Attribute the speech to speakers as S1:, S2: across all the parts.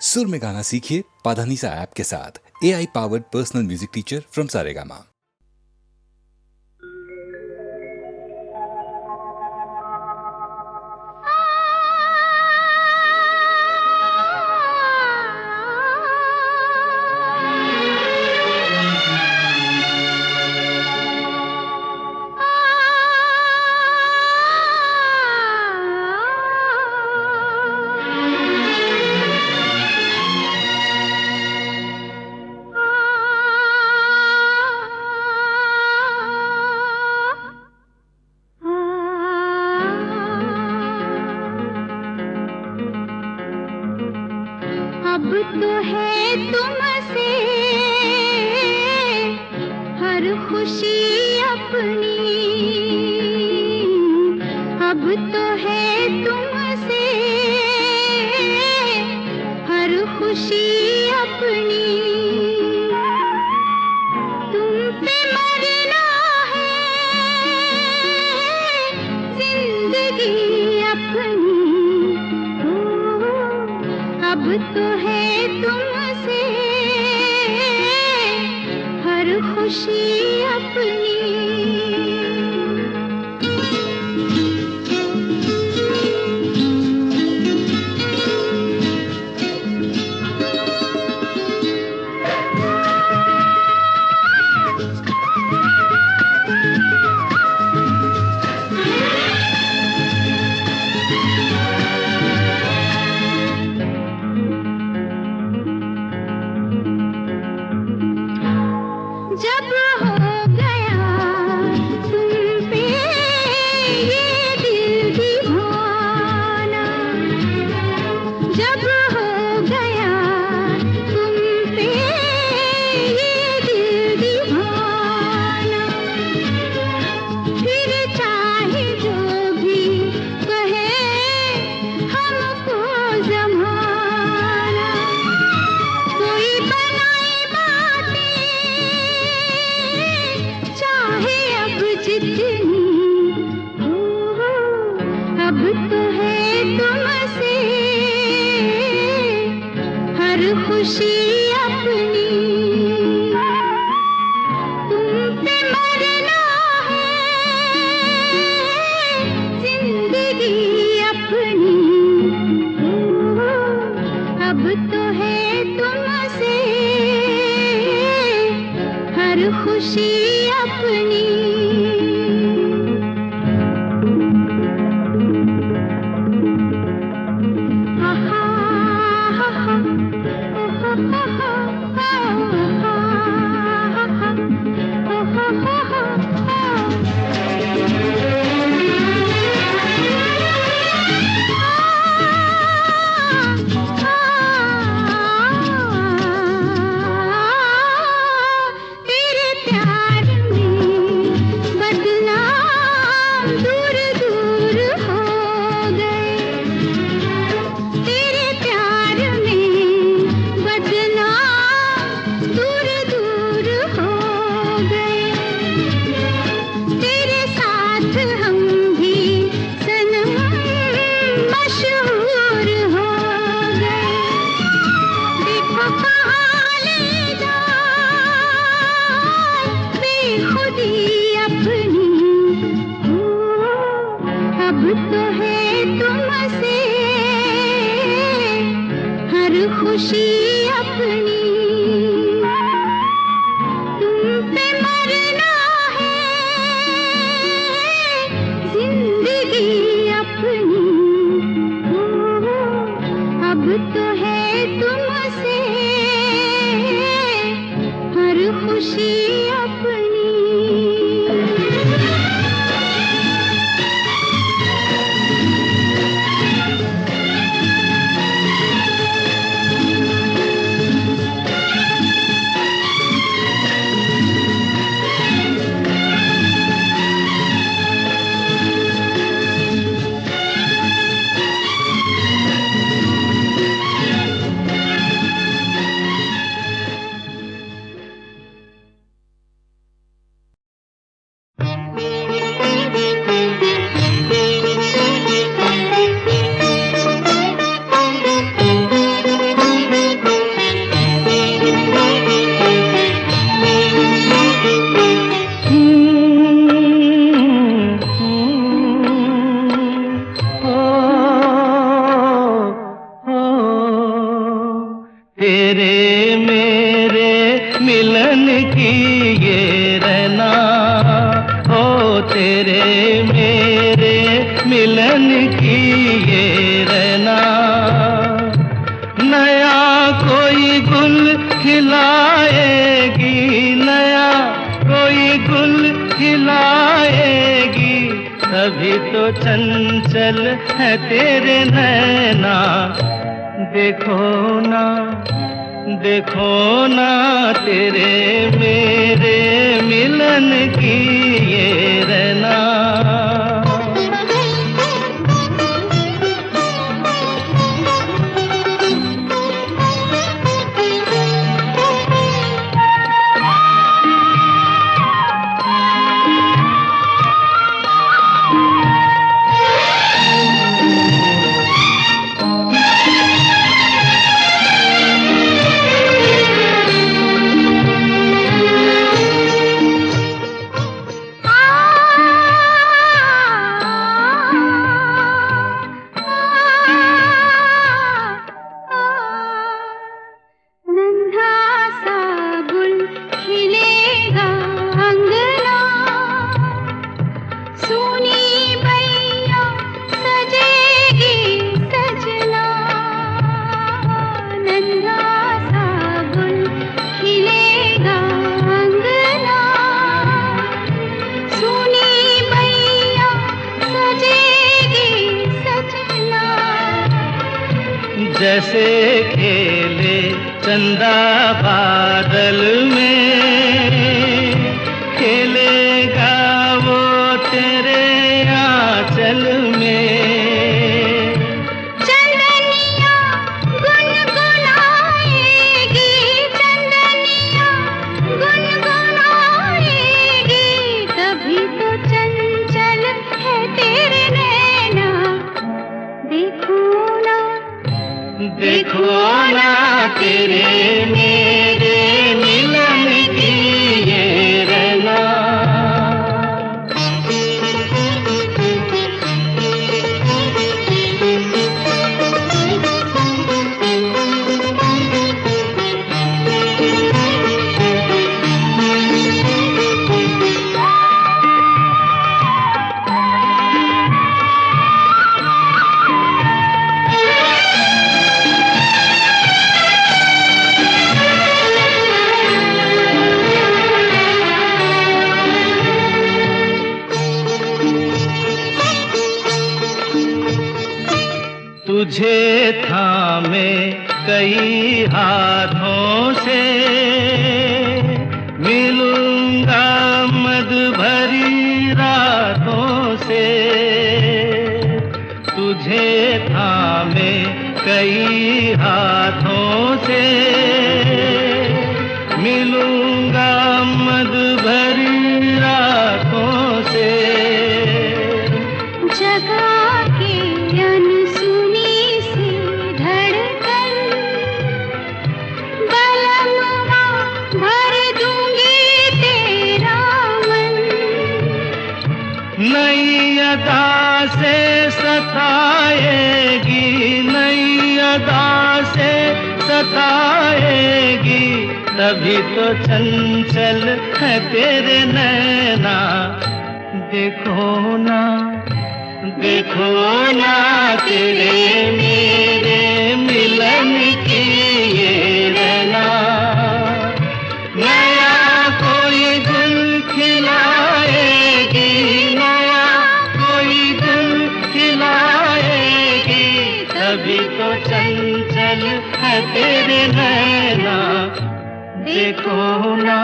S1: सुर में गाना सीखिए पाधानीसा ऐप के साथ। AI powered personal music teacher from Saregama.
S2: अब तो है तुमसे हर खुशी अपनी, अब तो है तुमसे हर खुशी अपनी। तुम पे मरना है जिंदगी अपनी, अब तो है तुमसे हर खुशी अपनी। जब हो गया तुम पे ये दिल दीवाना, जब हो गया तुम पे ये दिल दीवाना, फिर चाहे जो भी कहे हमको ज़माना, कोई बनाए बातें चाहे अब जितनी हो, अब तो है तुमसे हर खुशी अपनी। तुम पे मरना है जिंदगी अपनी, अब तो है तुमसे हर खुशी अपनी। आहा, आहा, तेरे प्यार में बदनाम दूर दूर हो गए, तेरे प्यार में बदनाम दूर दूर हो गए, तेरे साथ हम भी सनम मशहूर हो गए। देखो कहाँ ले जाए बेखुदी अपनी, अब तो है तुमसे हर खुशी अपनी। तुम पे मरना है जिंदगी अपनी, अब तो है तुमसे हर खुशी अपनी।
S3: तेरे मेरे मिलन की ये रहना, ओ तेरे मेरे मिलन की ये रहना। नया कोई गुल खिलाएगी, नया कोई गुल खिलाएगी, तभी तो चंचल है तेरे नैना। देखो ना, देखो ना तेरे मेरे मिलन की ये रहना। जैसे खेले चंदा बादल में, खेलेगा वो तेरे आंचल में।
S2: चंदनिया गुनगुनाएगी, चंदनिया गुनगुनाएगी, तभी तो चंचल है तेरे नैना। देखो ना,
S3: देखो ना तेरे मेरे मिलन की ये रहना। तुझे थामे कई हाथों से, मिलूंगा मद भरी रातों से। तुझे थामे कई हाथों से, मिलूंगा मद भरी रातों से।
S2: जगा के अनसुनी सी धड़कन, बलमवा भर दूंगी तेरा मन।
S3: नई अदा से सताएगी, नई अदा से सताएगी, तभी तो चंचल है तेरे नैना। देखो ना, देखो ना तेरे मेरे मिलन की ये रहना। नया कोई गुल खिलाएगी, नया कोई गुल खिलाएगी, तभी तो चंचल है तेरे नैना। देखो ना,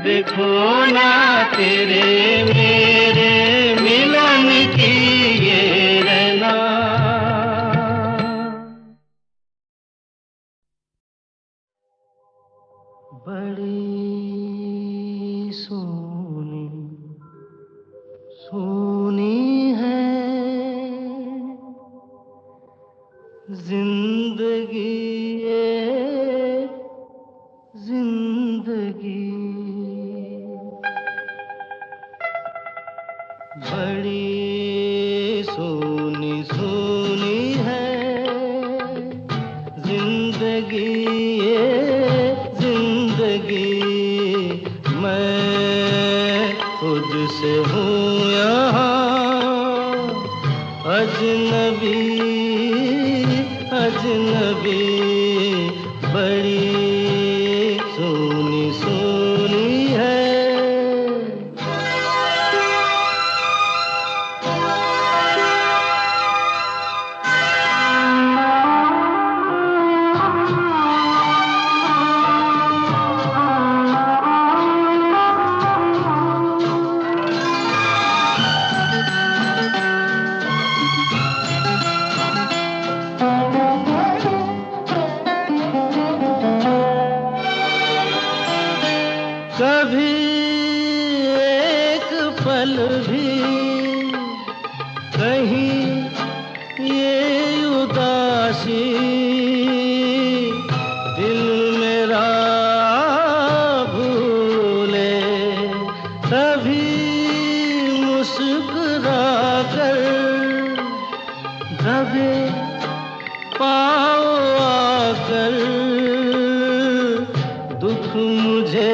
S3: देखो ना तेरे मेरे मिलन की ये रहना। बड़ी सोनी सोनी है जिंदगी, ये जिंदगी। बड़ी सोनी सोनी है जिंदगी, जिंदगी ये जिंदगी मैं खुद से हूँ यहाँ अजनबी अजनबी बड़ी सुनी सुनी है। कभी एक पल भी कहीं ये उदासी दिल मेरा भूले कभी मुस्कुरा कर दबे पाँव आकर दुख मुझे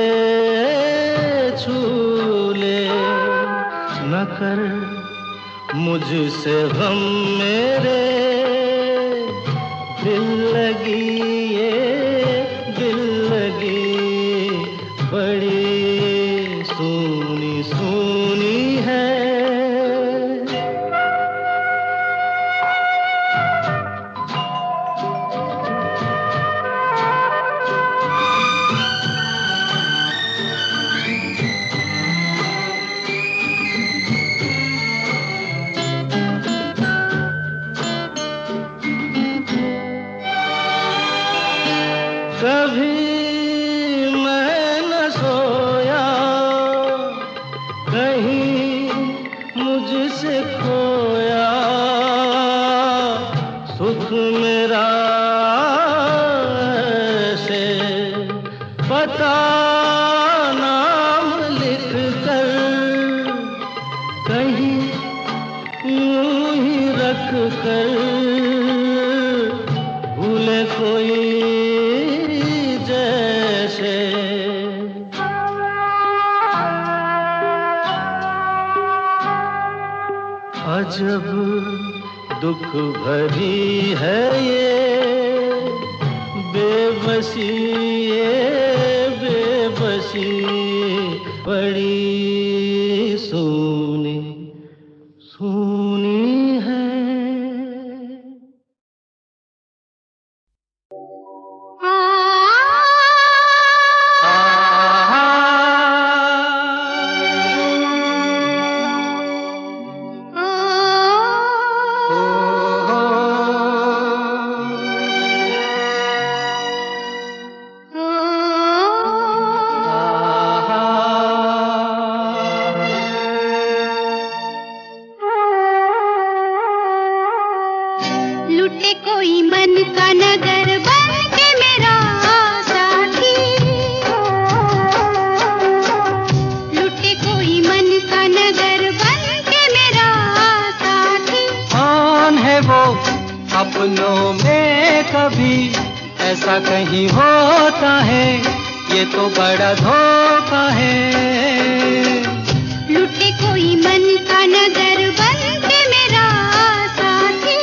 S3: न कर मुझसे गम मेरे दिल लगी ये दिल लगी बड़ी सुनी सुनी है। कभी मैं न सोया कहीं मुझसे खोया सुख मेरा से पता नाम लिख कर कहीं यूं ही रख कर भूले कोई जैसे अजब दुख भरी है ये बेबसी ये बेबसी बड़ी सुनी सुनी है।
S2: लुटे कोई मन का नगर बन के मेरा साथी लुटे कोई मन का नगर बन के मेरा साथी
S3: कौन है वो अपनों में कभी ऐसा कहीं होता है ये तो बड़ा धोखा है।
S2: लुटे कोई मन का नगर बन के मेरा साथी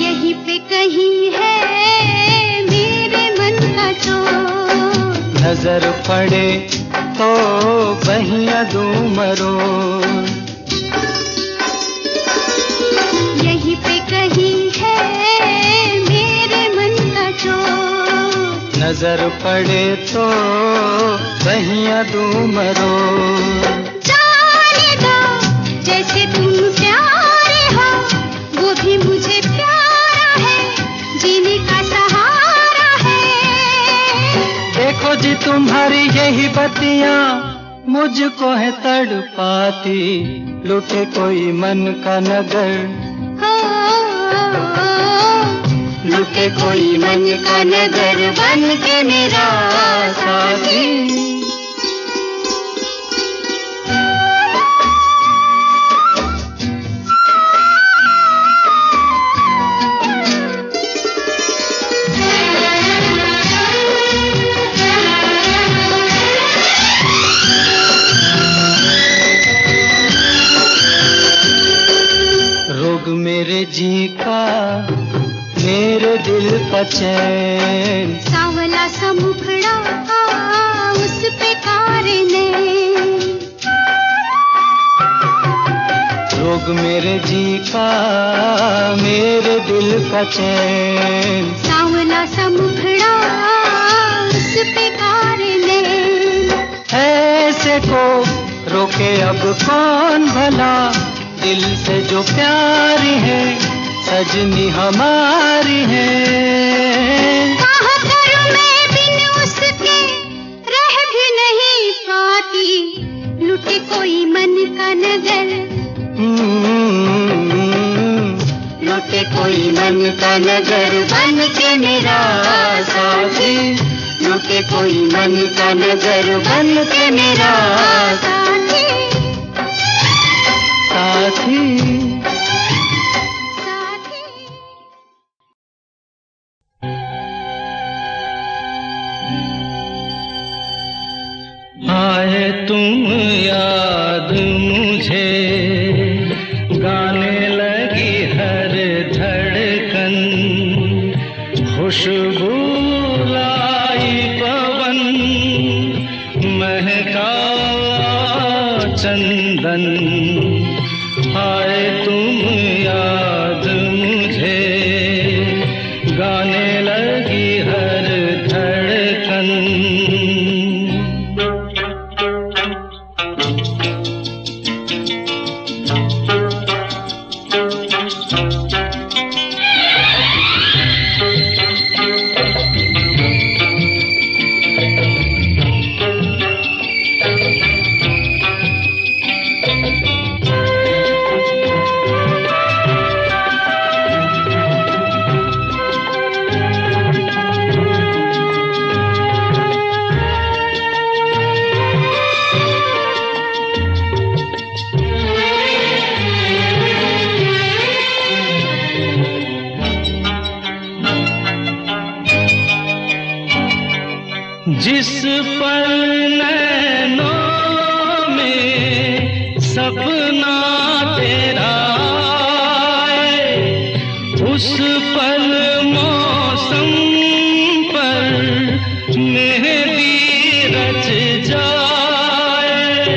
S2: यहीं पे कहीं है मेरे मन का चोर
S3: नजर पड़े तो बहिया दूं मरो
S2: यहीं पे कहीं है मेरे मन का चोर
S3: नजर पड़े तो बहिया दूं मरो
S2: जाने दो जैसे तुम प्यारे हो वो भी मुझे प्यारा है जीने का सहारा है।
S3: देखो जी तुम्हारी यही बत्तियां मुझको है तड़पाती लुटे कोई मन का नगर,
S2: हो लुटे कोई मन का नगर बन के मेरा साथी।
S3: रोग मेरे जी का, मेरे दिल का चैन,
S2: सावला सा मुखड़ा उस पे कारने,
S3: रोग मेरे जी का, मेरे दिल का चैन,
S2: सावला सा मुखड़ा उस पे कारने,
S3: ऐसे को रोके अब कौन भला, दिल से जो प्यारी है सजनी हमारी है।
S2: कहाँ करूं मैं बिन उसके रह भी नहीं पाती, लुटे कोई मन का नगर, लुटे कोई मन का नगर बन के मेरा साथी, लुटे कोई मन का नगर बन के मेरा साथी,
S3: साथी। आए तुम याद मुझे, गाने लगी हर धड़कन, खुशबू लाई पवन, महका चंदन। आए तुम याद मुझे, गाने लगी हर धड़कन। जिस पल नैनों में सपना तेरा आए, उस पल मौसम पर मेहंदी रच जाए,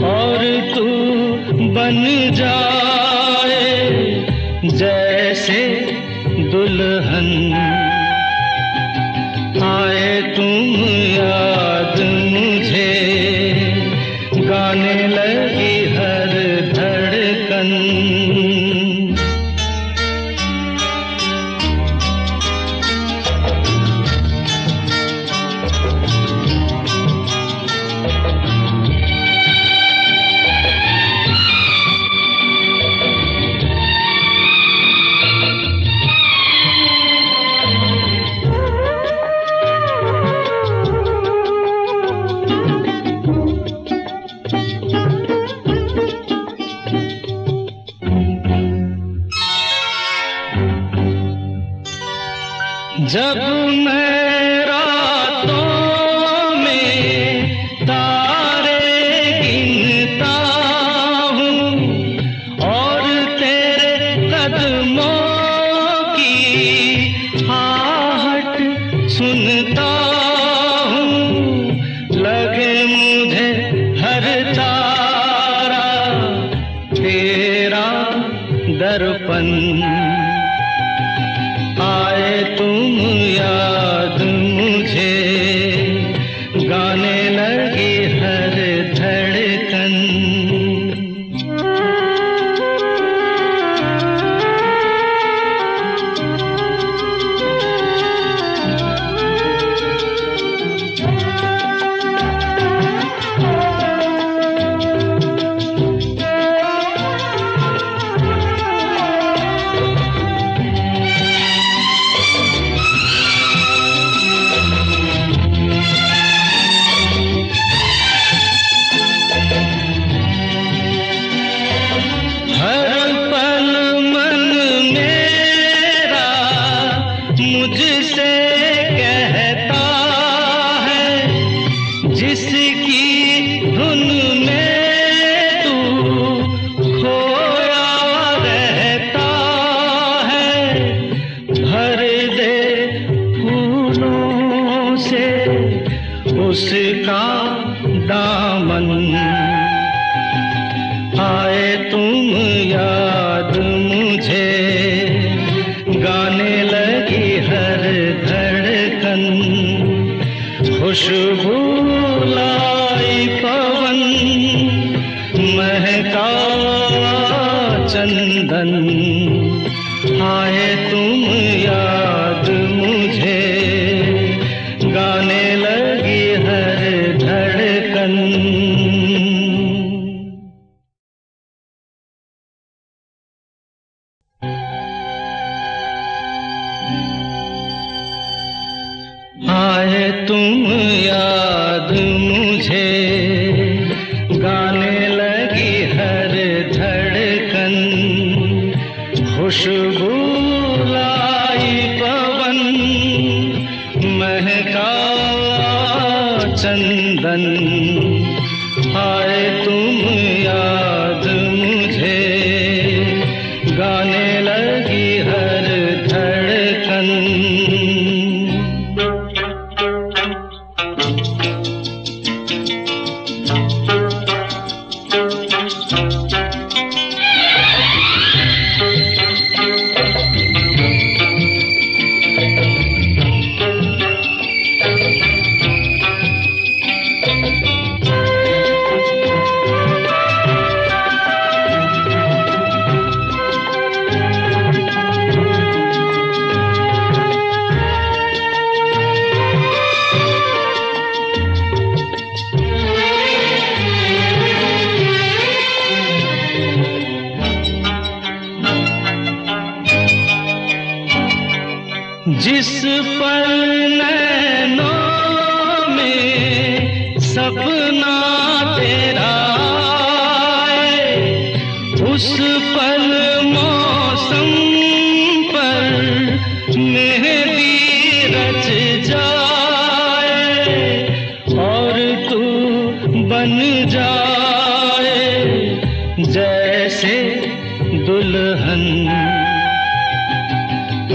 S3: और तू बन जाए जैसे दुल्हन। आए तुम याद मुझे, गाने लगी हर धड़कन। जब मैं रातों में तारे गिनता हूँ, और तेरे कदमों की आहट सुनता हूँ, लगे मुझे हर तारा तेरा दर्पण। आए तुम याद मुझे, गाने लगी हर धड़कन। खुशबू लाई पवन, महका चंदन, आए तुम याद मुझे, गाने लगी हर धड़कन। आए तुम याद मुझे, गाने लगी हर धड़कन, खुशबू लाई पवन, महका चंदन, आए तुम याद मुझे, गाने लगी हर धड़कन। जिस पल नैनों में सपना तेरा आए, उस पल मौसम पर मेहंदी रच जाए, और तू बन जाए जैसे दुल्हन,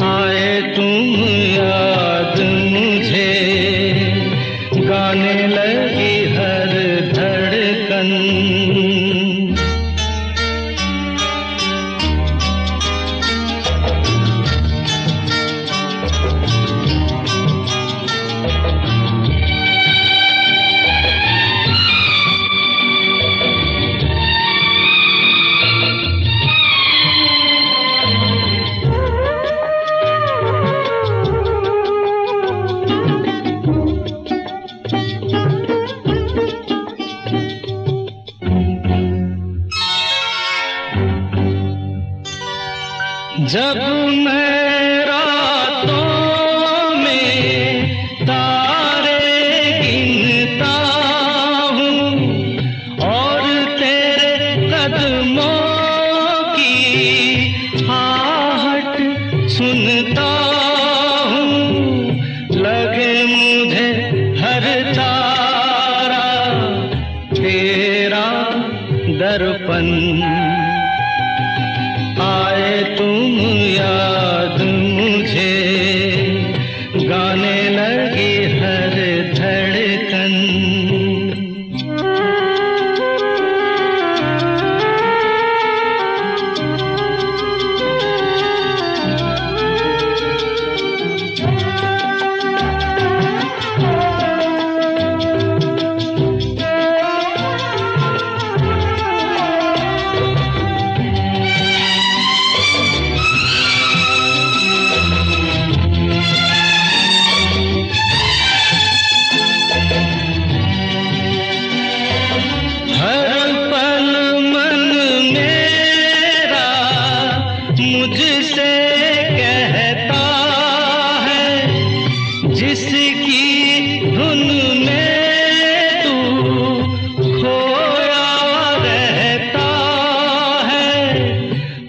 S3: आए तुम याद मुझे, गाने लगी हर धड़कन। जब मैं रातों में तारे गिनता हूँ, और तेरे कदमों की आहट सुनता हूँ, लगे मुझे हर तारा तेरा दर्पण, आए तुम याद मुझे, गाने लगी हर धड़कन। मुझसे कहता है, जिसकी धुन में तू खोया रहता है,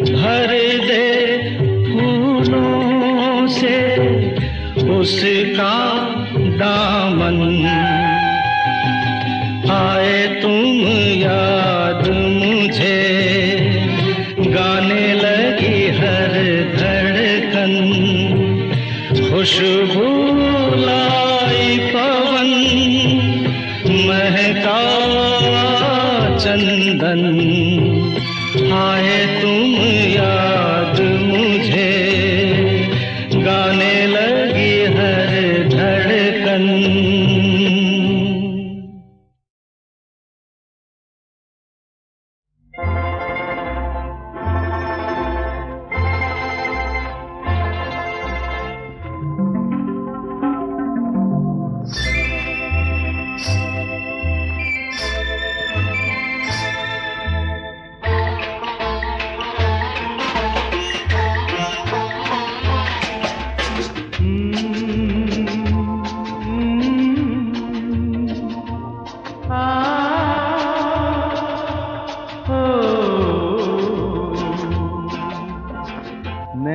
S3: भर दे फूलों से उसका दामन, आए तुम याद मुझे, गाने लगी हर धड़कन, खुशबू लाई पवन, महका चंदन, आए तुम याद मुझे, गाने लगी हर धड़कन।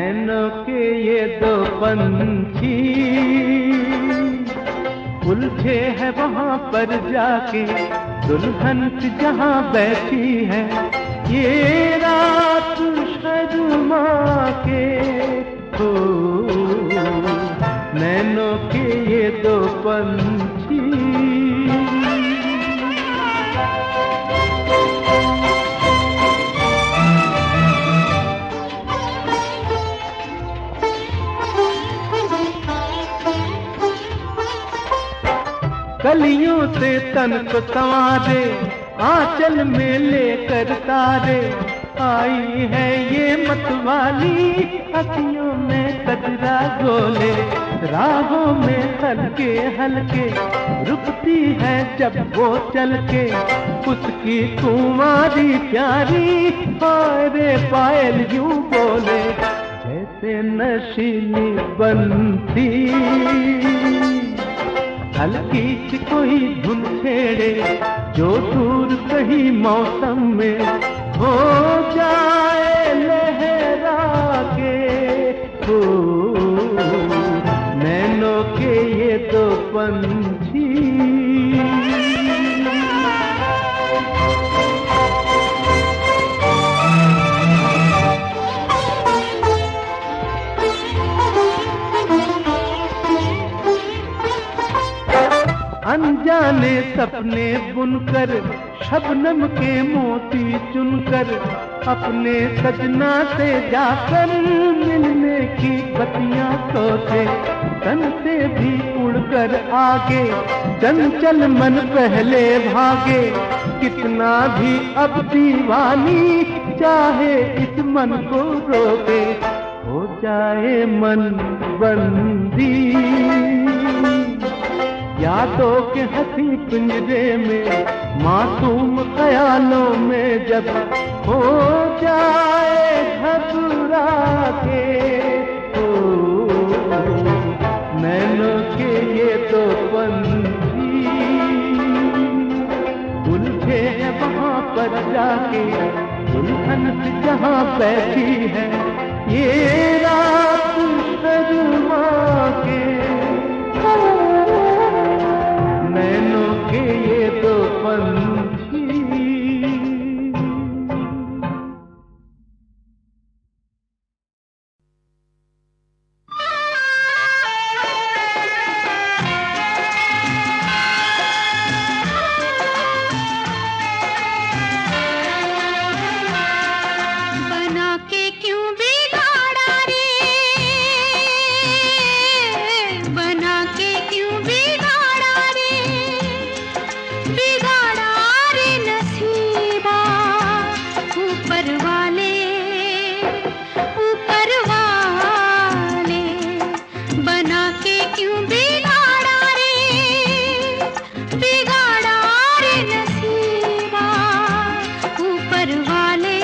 S3: नैनों के ये दो पंछी उलझे है वहाँ पर जाके, दुल्हन जहाँ बैठी है ये रात शर्मा के। हो नैनों के ये दो पंछी। कलियों से तन को संवारे, आंचल में लेकर तारे, आई है ये मतवाली अखियों में कजरा गोले, राहों में हल्के हल्के रुकती है जब वो चल के, उसकी कुंवारी प्यारी हारे पायल यूं बोले, जैसे नशीली बंसी हल्की सी कोई धुन छेड़े, जो दूर कहीं मौसम में हो जाए लहरा के। हो नैनों के ये दो पंछी। अनजाने सपने बुनकर, शबनम के मोती चुनकर, अपने सजना से जाकर मिलने की बतियां सोचे, तन से भी उड़कर आगे चंचल मन पहले भागे, कितना भी अब दीवानी चाहे इस मन को रोके, हो जाए मन बंदी यादों के हंसी पिंजरे में, मासूम ख्यालों में जब हो जाए घबरा के। हो नैनों के ये दो पंछी उलझे हैं वहाँ पर जाके, दुल्हन से जहाँ बैठी है ये रात शर्मा के। नैनों के ये दो पंछी।
S2: बना के क्यों बिगाड़ा रे, बना के क्यों बिगाड़ा रे, बिगाड़ा रे नसीबा, ऊपर वाले बना के क्यों बिगाड़ा रे, बिगाड़ा रे नसीबा, ऊपर वाले